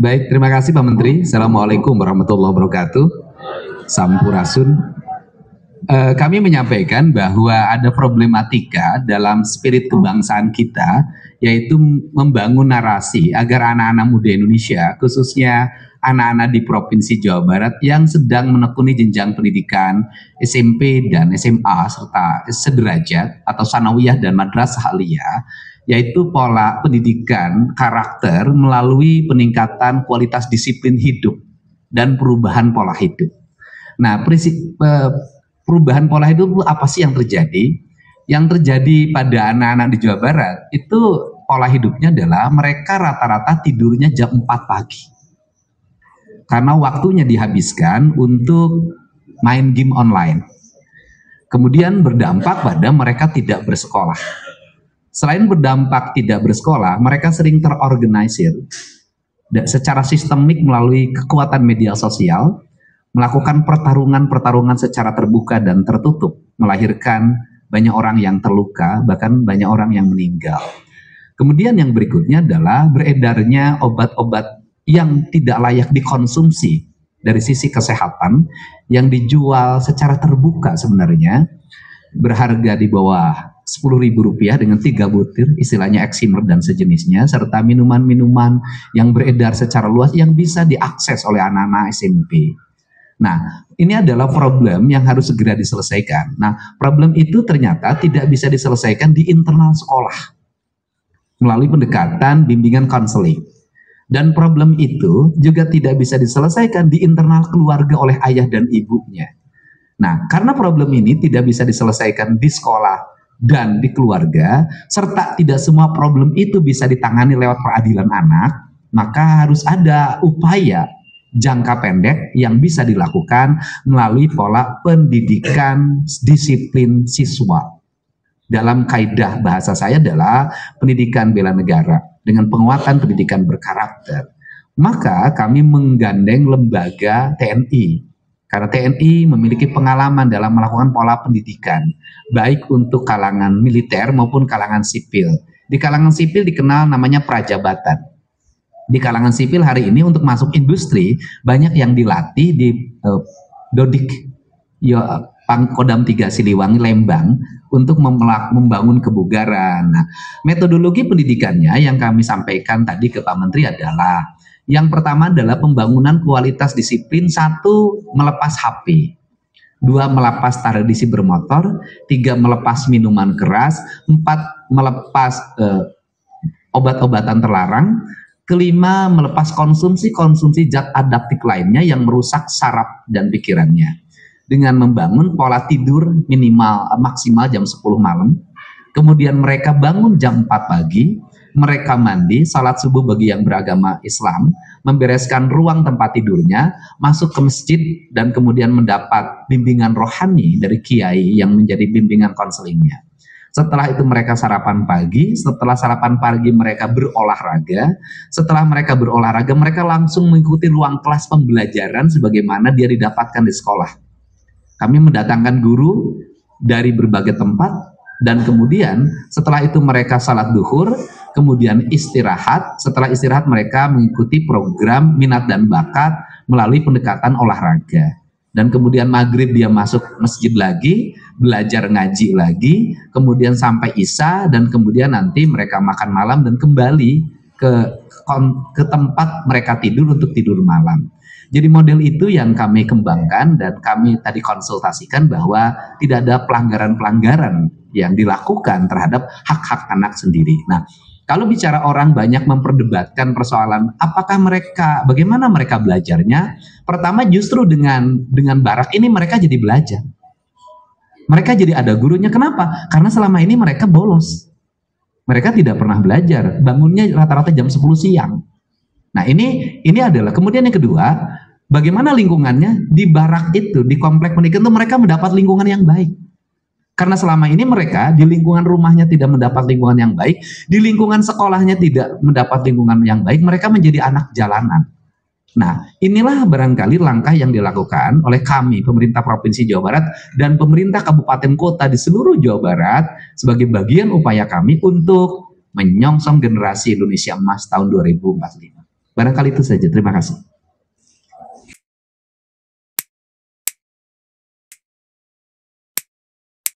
Baik, terima kasih Pak Menteri. Assalamualaikum warahmatullahi wabarakatuh. Sampurasun. Kami menyampaikan bahwa ada problematika dalam spirit kebangsaan kita, yaitu membangun narasi agar anak-anak muda Indonesia, khususnya anak-anak di Provinsi Jawa Barat yang sedang menekuni jenjang pendidikan SMP dan SMA serta sederajat atau sanawiyah dan madrasah aliyah, yaitu pola pendidikan karakter melalui peningkatan kualitas disiplin hidup dan perubahan pola hidup. Nah, perubahan pola hidup apa sih yang terjadi? Yang terjadi pada anak-anak di Jawa Barat itu pola hidupnya adalah mereka rata-rata tidurnya jam 4 pagi. Karena waktunya dihabiskan untuk main game online. Kemudian berdampak pada mereka tidak bersekolah. Selain berdampak tidak bersekolah, mereka sering terorganisir secara sistemik melalui kekuatan media sosial, melakukan pertarungan-pertarungan secara terbuka dan tertutup, melahirkan banyak orang yang terluka, bahkan banyak orang yang meninggal. Kemudian yang berikutnya adalah beredarnya obat-obat yang tidak layak dikonsumsi dari sisi kesehatan, yang dijual secara terbuka sebenarnya, berharga di bawah Rp10.000 dengan 3 butir, istilahnya eksimer dan sejenisnya, serta minuman-minuman yang beredar secara luas yang bisa diakses oleh anak-anak SMP. Nah, ini adalah problem yang harus segera diselesaikan. Nah, problem itu ternyata tidak bisa diselesaikan di internal sekolah melalui pendekatan bimbingan konseling. Dan problem itu juga tidak bisa diselesaikan di internal keluarga oleh ayah dan ibunya. Nah, karena problem ini tidak bisa diselesaikan di sekolah dan di keluarga, serta tidak semua problem itu bisa ditangani lewat peradilan anak, maka harus ada upaya jangka pendek yang bisa dilakukan melalui pola pendidikan disiplin siswa. Dalam kaidah bahasa saya adalah pendidikan bela negara dengan penguatan pendidikan berkarakter. Maka kami menggandeng lembaga TNI, karena TNI memiliki pengalaman dalam melakukan pola pendidikan, baik untuk kalangan militer maupun kalangan sipil. Di kalangan sipil dikenal namanya prajabatan. Di kalangan sipil hari ini untuk masuk industri banyak yang dilatih di Dodik Pangkodam 3 Siliwangi Lembang untuk membangun kebugaran. Nah, metodologi pendidikannya yang kami sampaikan tadi ke Pak Menteri adalah yang pertama adalah pembangunan kualitas disiplin. 1, melepas HP. 2, melepas tradisi bermotor. 3, melepas minuman keras. 4, melepas obat-obatan terlarang. Kelima, melepas konsumsi zat adaptif lainnya yang merusak saraf dan pikirannya. Dengan membangun pola tidur maksimal jam 10 malam. Kemudian mereka bangun jam 4 pagi, mereka mandi, salat subuh bagi yang beragama Islam, membereskan ruang tempat tidurnya, masuk ke masjid, dan kemudian mendapat bimbingan rohani dari kiai yang menjadi bimbingan konselingnya. Setelah itu mereka sarapan pagi, setelah sarapan pagi mereka berolahraga, setelah mereka berolahraga mereka langsung mengikuti ruang kelas pembelajaran sebagaimana dia didapatkan di sekolah. Kami mendatangkan guru dari berbagai tempat, dan kemudian setelah itu mereka salat duhur, kemudian istirahat. Setelah istirahat mereka mengikuti program minat dan bakat melalui pendekatan olahraga. Dan kemudian maghrib dia masuk masjid lagi, belajar ngaji lagi, kemudian sampai isya, dan kemudian nanti mereka makan malam dan kembali ke tempat mereka tidur untuk tidur malam. Jadi model itu yang kami kembangkan, dan kami tadi konsultasikan bahwa tidak ada pelanggaran-pelanggaran yang dilakukan terhadap hak-hak anak sendiri. Nah, kalau bicara orang banyak memperdebatkan persoalan bagaimana mereka belajarnya, pertama justru dengan barak ini mereka jadi belajar. Mereka jadi ada gurunya. Kenapa? Karena selama ini mereka bolos. Mereka tidak pernah belajar, bangunnya rata-rata jam 10 siang. Nah, ini adalah. Kemudian yang kedua, bagaimana lingkungannya di barak itu, di komplek pendidikan itu mereka mendapat lingkungan yang baik. Karena selama ini mereka di lingkungan rumahnya tidak mendapat lingkungan yang baik, di lingkungan sekolahnya tidak mendapat lingkungan yang baik, mereka menjadi anak jalanan. Nah, inilah barangkali langkah yang dilakukan oleh kami, pemerintah Provinsi Jawa Barat dan pemerintah kabupaten kota di seluruh Jawa Barat sebagai bagian upaya kami untuk menyongsong generasi Indonesia Emas tahun 2045. Barangkali itu saja. Terima kasih.